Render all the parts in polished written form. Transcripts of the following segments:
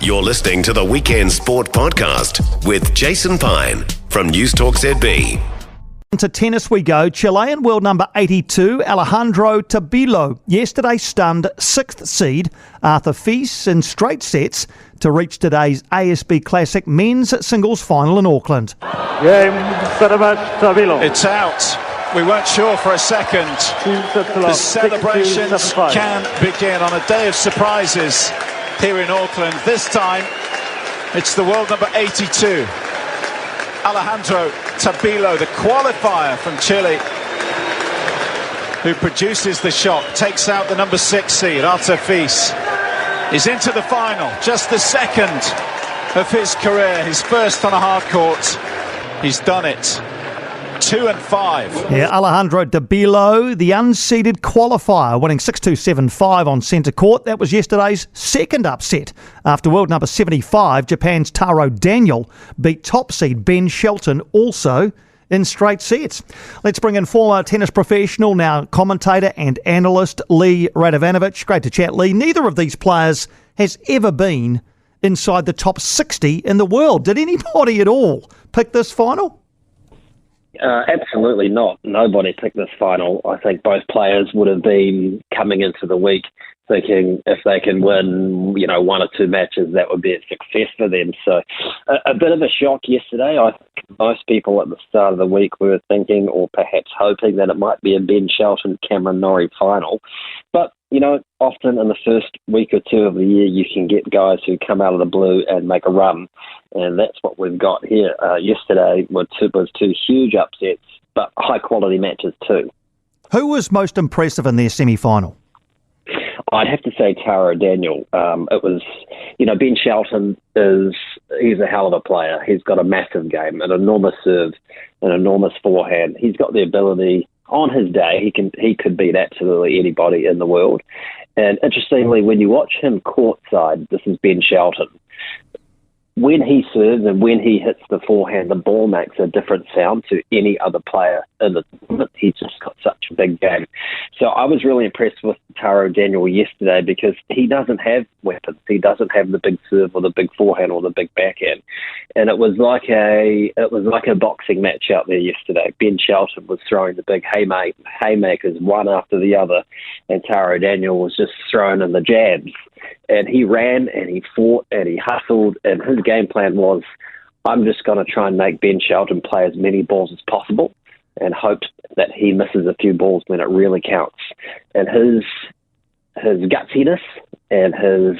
You're listening to the Weekend Sport Podcast with Jason Pine from News Talk ZB. To tennis we go. Chilean world number 82, Alejandro Tabilo, yesterday stunned 6th seed Arthur Fils in straight sets to reach today's ASB Classic men's singles final in Auckland. Game, set a match, Tabilo. It's out. We weren't sure for a second. The celebrations can begin on a day of surprises here in Auckland. This time, it's the world number 82. Alejandro Tabilo, the qualifier from Chile, who produces the shot, takes out the number 6 seed, Arthur Fils. He's into the final, just the second of his career, his first on a hard court. He's done it. 2-5. Yeah, Alejandro Tabilo, the unseeded qualifier, winning 6-2, 7-5 on centre court. That was yesterday's second upset after world number 75, Japan's Taro Daniel, beat top seed Ben Shelton, also in straight sets. Let's bring in former tennis professional, now commentator and analyst, Lee Radovanovic. Great to chat, Lee. Neither of these players has ever been inside the top 60 in the world. Did anybody at all pick this final? Absolutely not. Nobody picked this final. I think both players would have been coming into the week thinking if they can win, one or two matches, that would be a success for them. So a bit of a shock yesterday. I think most people at the start of the week were thinking or perhaps hoping that it might be a Ben Shelton, Cameron Norrie final. But, often in the first week or two of the year, you can get guys who come out of the blue and make a run. And that's what we've got here. Yesterday was two huge upsets, but high-quality matches too. Who was most impressive in their semi-final? I'd have to say Taro Daniel. It was, Ben Shelton he's a hell of a player. He's got a massive game, an enormous serve, an enormous forehand. He's got the ability on his day. He could beat absolutely anybody in the world. And interestingly, when you watch him courtside, this is Ben Shelton. When he serves and when he hits the forehand, the ball makes a different sound to any other player in the tournament. He's just got such a big game. So I was really impressed with Taro Daniel yesterday because he doesn't have weapons. He doesn't have the big serve or the big forehand or the big backhand. And it was like a boxing match out there yesterday. Ben Shelton was throwing the big haymakers one after the other, and Taro Daniel was just throwing in the jabs. And he ran and he fought and he hustled, and his game plan was, I'm just going to try and make Ben Shelton play as many balls as possible and hope that he misses a few balls when it really counts. And his gutsiness and his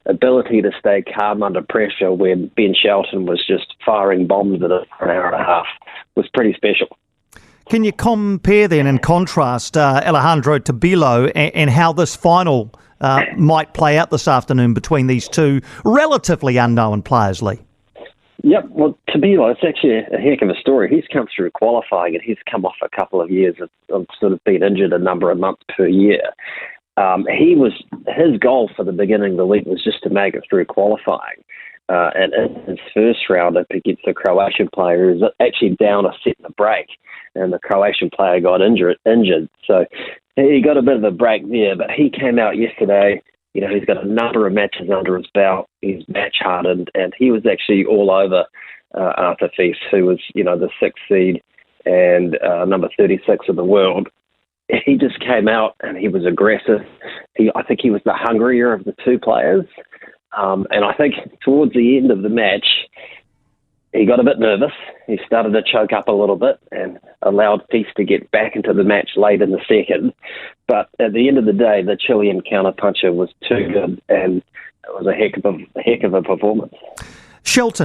ability to stay calm under pressure when Ben Shelton was just firing bombs at it for an hour and a half was pretty special. Can you compare then and contrast Alejandro Tabilo and how this final might play out this afternoon between these two relatively unknown players, Lee? Yep, well, Tabilo, it's actually a heck of a story. He's come through qualifying and he's come off a couple of years of sort of being injured a number of months per year. His goal for the beginning of the week was just to make it through qualifying. And in his first round up against the Croatian player, who was actually down a set in the break, and the Croatian player got injured. So he got a bit of a break there, but he came out yesterday. He's got a number of matches under his belt. He's match hardened, and he was actually all over Arthur Fils, who was, the 6th seed and number 36 of the world. He just came out and he was aggressive. I think he was the hungrier of the two players. And I think towards the end of the match, he got a bit nervous. He started to choke up a little bit and allowed Fils to get back into the match late in the second. But at the end of the day, the Chilean counterpuncher was too good, and it was a heck of a performance.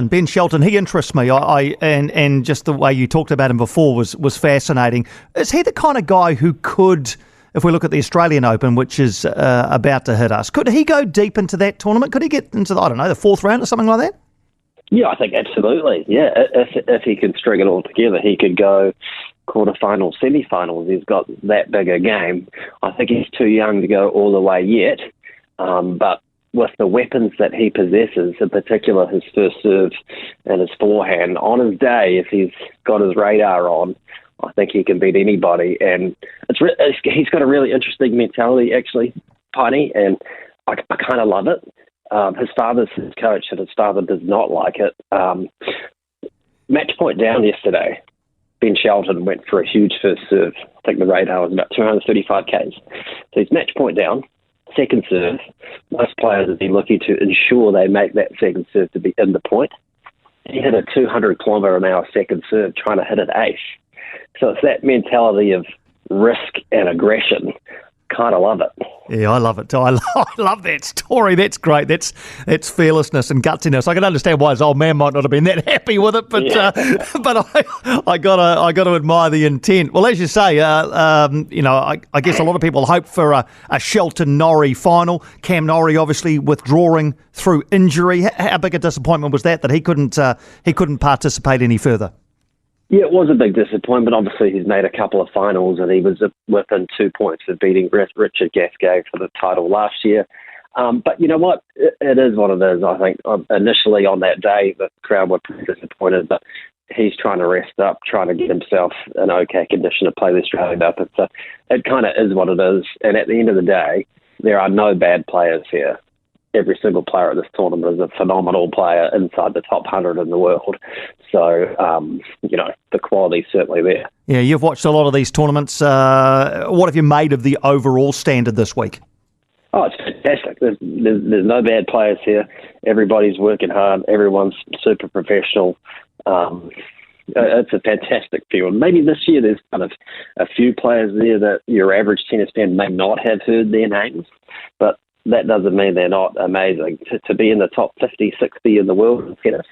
Ben Shelton, he interests me. And just the way you talked about him before was fascinating. Is he the kind of guy who could, if we look at the Australian Open, which is about to hit us, could he go deep into that tournament? Could he get into the fourth round or something like that? Yeah, I think absolutely. Yeah, if he can string it all together, he could go quarterfinals, semi-finals. He's got that big a game. I think he's too young to go all the way yet, but with the weapons that he possesses, in particular his first serve and his forehand, on his day, if he's got his radar on, I think he can beat anybody. And he's got a really interesting mentality, actually, Piney, and I kind of love it. His father's his coach, and his father does not like it. Match point down yesterday. Ben Shelton went for a huge first serve. I think the radar was about 235 Ks. So he's match point down, second serve. Most players would be looking to ensure they make that second serve to be in the point. He hit a 200 kilometre an hour second serve trying to hit an ace. So it's that mentality of risk and aggression. Kind of love it. Yeah, I love it too. I love that story. That's great. That's fearlessness and gutsiness. I can understand why his old man might not have been that happy with it, but I gotta admire the intent. Well, as you say, I guess a lot of people hope for a Shelton Norrie final. Cam Norrie obviously withdrawing through injury. How big a disappointment was that he couldn't participate any further? Yeah, it was a big disappointment. Obviously, he's made a couple of finals, and he was within 2 points of beating Richard Gasquet for the title last year. But you know what? It is what it is. I think initially on that day, the crowd were pretty disappointed, but he's trying to rest up, trying to get himself in okay condition to play the Australian Open. So it kind of is what it is. And at the end of the day, there are no bad players here. Every single player at this tournament is a phenomenal player inside the top 100 in the world. So, the quality's certainly there. Yeah, you've watched a lot of these tournaments. What have you made of the overall standard this week? Oh, it's fantastic. There's no bad players here. Everybody's working hard. Everyone's super professional. It's a fantastic field. Maybe this year there's kind of a few players there that your average tennis fan may not have heard their names, but that doesn't mean they're not amazing. To be in the top 50, 60 in the world in tennis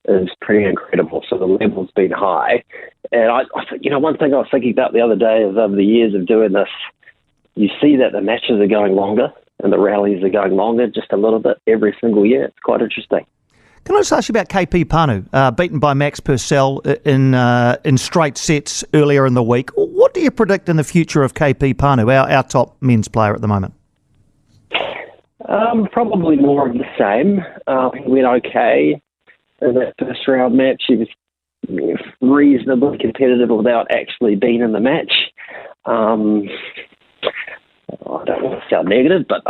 is pretty incredible. So the level's been high. And I think, one thing I was thinking about the other day is over the years of doing this, you see that the matches are going longer and the rallies are going longer just a little bit every single year. It's quite interesting. Can I just ask you about KP Panu, beaten by Max Purcell in straight sets earlier in the week? What do you predict in the future of KP Panu, our top men's player at the moment? Probably more of the same. He went okay in that first round match. He was reasonably competitive without actually being in the match. I don't want to sound negative, but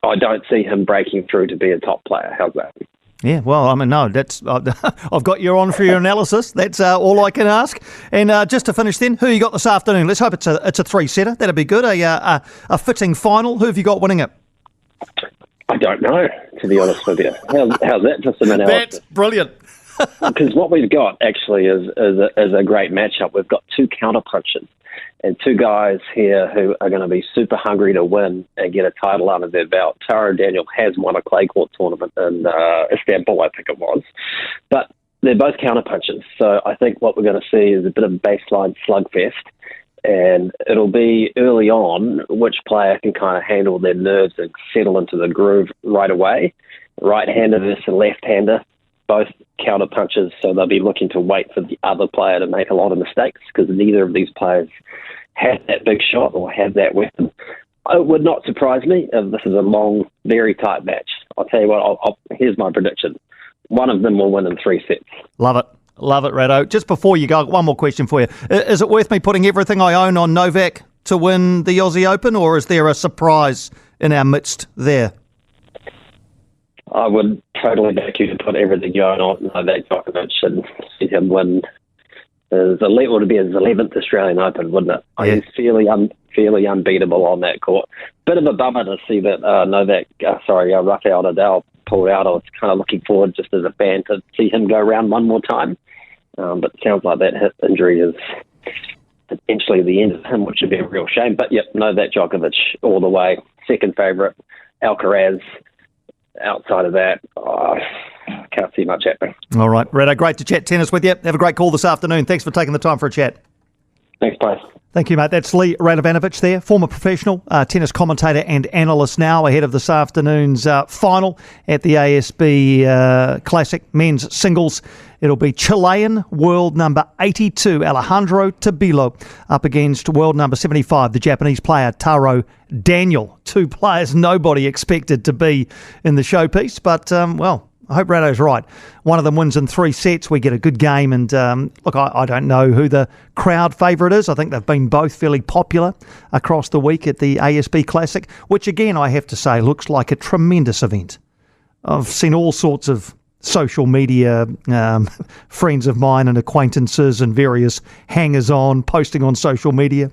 I don't see him breaking through to be a top player. How's that? Yeah, well, no, that's I've got you on for your analysis. That's all I can ask. And just to finish then, who you got this afternoon? Let's hope it's a three-setter. That'd be good. A fitting final. Who have you got winning it? I don't know, to be honest with you. How's that for some analysis? That's brilliant. Because what we've got actually is a great matchup. We've got two counterpunchers and two guys here who are going to be super hungry to win and get a title under their belt. Taro Daniel has won a clay court tournament in Istanbul, I think it was. But they're both counterpunchers. So I think what we're going to see is a bit of a baseline slugfest. And it'll be early on which player can kind of handle their nerves and settle into the groove right away. Right-hander versus left-hander, both counter-punchers, so they'll be looking to wait for the other player to make a lot of mistakes because neither of these players have that big shot or have that weapon. It would not surprise me if this is a long, very tight match. I'll tell you what, here's my prediction. One of them will win in 3 sets. Love it. Love it, Rado. Just before you go, one more question for you. Is it worth me putting everything I own on Novak to win the Aussie Open, or is there a surprise in our midst there? I would totally back you to put everything you own on Novak Djokovic and see him win. It would be his 11th Australian Open, wouldn't it? Yeah. He's fairly unbeatable on that court. Bit of a bummer to see that Rafael Nadal pulled out. I was kind of looking forward just as a fan to see him go around one more time. But it sounds like that hip injury is potentially the end of him, which would be a real shame. But, Novak Djokovic all the way. Second favourite, Alcaraz. Outside of that, can't see much happening. All right, Rado, great to chat tennis with you. Have a great call this afternoon. Thanks for taking the time for a chat. Thanks, bye. Thank you, mate. That's Lee Radovanovic there, former professional, tennis commentator and analyst now, ahead of this afternoon's final at the ASB Classic men's singles. It'll be Chilean world number 82, Alejandro Tabilo, up against world number 75, the Japanese player Taro Daniel. Two players nobody expected to be in the showpiece, but, I hope Rado's right. One of them wins in 3 sets. We get a good game. And look, I don't know who the crowd favourite is. I think they've been both fairly popular across the week at the ASB Classic, which again, I have to say, looks like a tremendous event. I've seen all sorts of social media friends of mine and acquaintances and various hangers-on posting on social media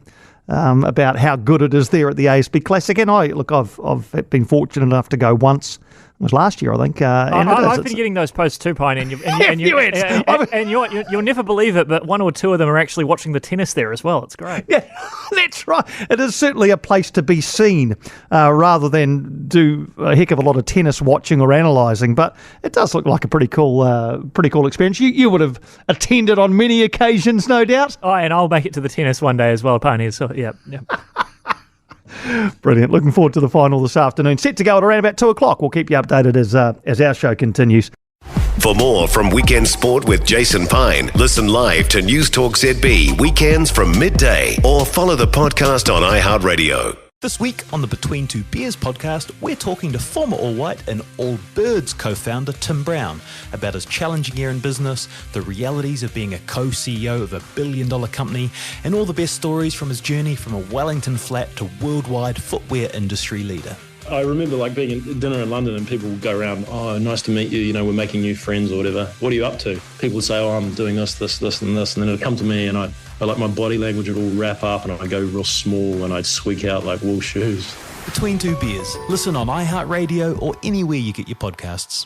about how good it is there at the ASB Classic. And I've been fortunate enough to go once. It was last year, I think. I've been getting those posts too, Pine, and you'll never believe it, but one or two of them are actually watching the tennis there as well. It's great. Yeah, that's right. It is certainly a place to be seen rather than do a heck of a lot of tennis watching or analysing. But it does look like a pretty cool experience. You would have attended on many occasions, no doubt. Oh, and I'll make it to the tennis one day as well, Pine. So yeah. Brilliant. Looking forward to the final this afternoon. Set to go at around about 2 o'clock. We'll keep you updated as our show continues. For more from Weekend Sport with Jason Pine, listen live to News Talk ZB weekends from midday or follow the podcast on iHeartRadio. This week on the Between Two Beers podcast, we're talking to former All White and All Birds co-founder Tim Brown about his challenging year in business, the realities of being a co-CEO of a billion-dollar company, and all the best stories from his journey from a Wellington flat to worldwide footwear industry leader. I remember being at dinner in London and people would go around, oh, nice to meet you, we're making new friends or whatever. What are you up to? People would say, oh, I'm doing this, and this. And then it'd come to me and I my body language would all wrap up and I'd go real small and I'd squeak out like wool shoes. Between Two Beers. Listen on iHeartRadio or anywhere you get your podcasts.